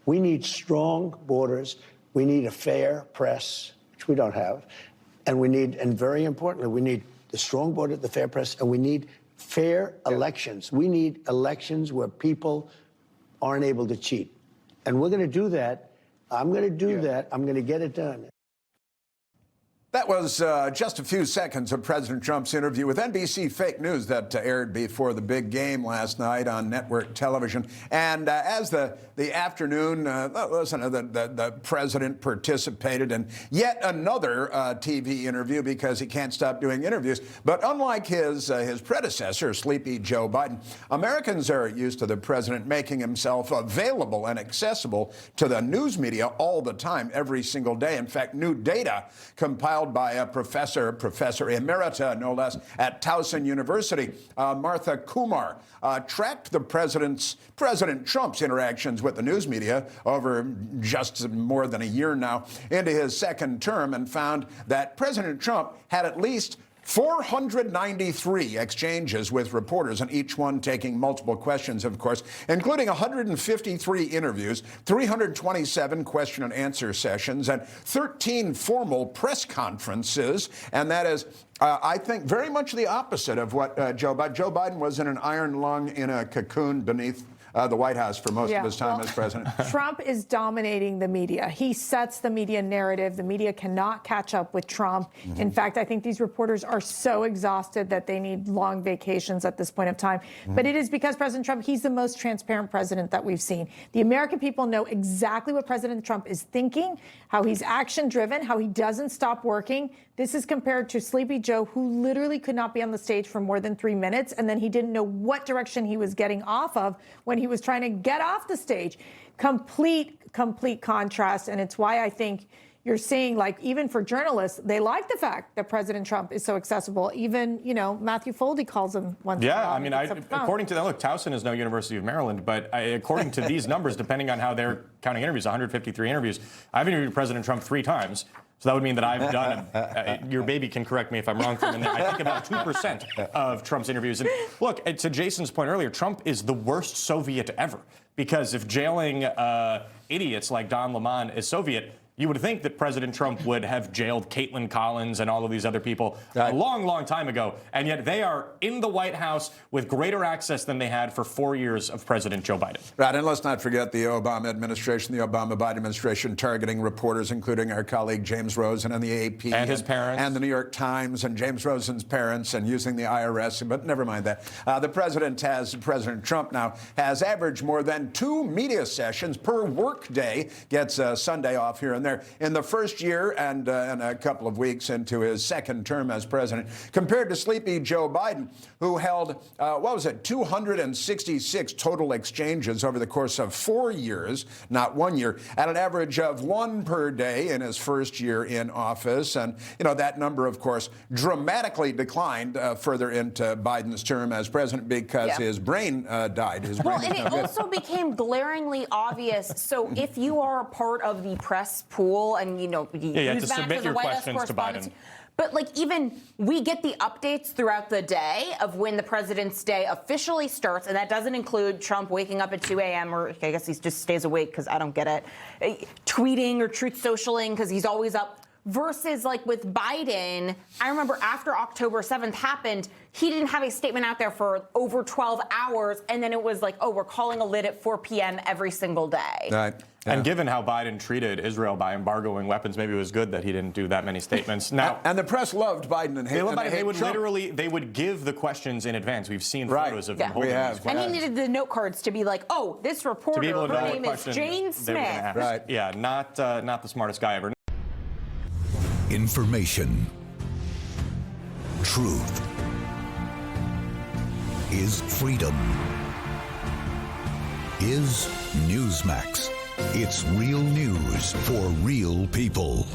We need strong borders. We need a fair press, which we don't have. And very importantly, we need the strong border, the fair press, and we need fair elections. We need elections where people aren't able to cheat. And we're going to do that. I'm going to do that. I'm going to get it done. That was just a few seconds of President Trump's interview with NBC Fake News that aired before the big game last night on network television. And as the afternoon, the president participated in yet another TV interview because he can't stop doing interviews. But unlike his predecessor, Sleepy Joe Biden, Americans are used to the president making himself available and accessible to the news media all the time, every single day. In fact, new data compiled by a professor emerita, no less, at Towson University, Martha Kumar, tracked the President Trump's interactions with the news media over just more than a year now into his second term and found that President Trump had at least 493 exchanges with reporters, and each one taking multiple questions, of course, including 153 interviews, 327 question and answer sessions, and 13 formal press conferences. And that is, I think, very much the opposite of what Joe Biden was in an iron lung in a cocoon beneath the White House for most of his time as president. Trump is dominating the media. He sets the media narrative. The media cannot catch up with Trump. In fact, I think these reporters are so exhausted that they need long vacations at this point of time. But it is because President Trump, he's the most transparent president that we've seen. The American people know exactly what President Trump is thinking, how he's action-driven, how he doesn't stop working. This is compared to Sleepy Joe, who literally could not be on the stage for more than 3 minutes, and then he didn't know what direction he was getting off of when he was trying to get off the stage. Complete contrast, and it's why I think you're seeing, like, even for journalists, they like the fact that President Trump is so accessible. Even, Matthew Foldy calls him once. Yeah, I mean, according to that, look, Towson is no University of Maryland, but according to these numbers, depending on how they're counting interviews, 153 interviews, I've interviewed President Trump 3 times. So that would mean that I've done, your baby can correct me if I'm wrong, from in there, I think about 2% of Trump's interviews. And look, to Jason's point earlier, Trump is the worst Soviet ever. Because if jailing idiots like Don Lemon is Soviet, you would think that President Trump would have jailed Caitlin Collins and all of these other people a long, long time ago. And yet they are in the White House with greater access than they had for 4 years of President Joe Biden. Right. And let's not forget the Obama administration, the Obama-Biden administration, targeting reporters, including our colleague James Rosen and the AP. And his parents. And the New York Times and James Rosen's parents, and using the IRS. But never mind that. President Trump now has averaged more than 2 media sessions per workday, gets a Sunday off here and there, in the first year and a couple of weeks into his second term as president, compared to Sleepy Joe Biden, who held, 266 total exchanges over the course of 4 years, not 1 year, at an average of 1 per day in his first year in office. And, that number, of course, dramatically declined further into Biden's term as president because his brain died. And it also became glaringly obvious. So if you are a part of the press pool and, you have to submit your questions to Biden. But even we get the updates throughout the day of when the president's day officially starts, and that doesn't include Trump waking up at 2 a.m. or I guess he just stays awake because I don't get it, tweeting or truth socialing because he's always up. Versus with Biden, I remember after October 7th happened, he didn't have a statement out there for over 12 hours. And then it was we're calling a lid at 4 p.m. every single day. Right. Yeah. And given how Biden treated Israel by embargoing weapons, maybe it was good that he didn't do that many statements. Now, and the press loved Biden and they loved Biden. They would give the questions in advance. We've seen photos of them holding these questions. And he needed the note cards to be like, oh, this reporter, her name is Jane Smith. Right. Yeah, not the smartest guy ever. Information. Truth. Is freedom. Is Newsmax. It's real news for real people.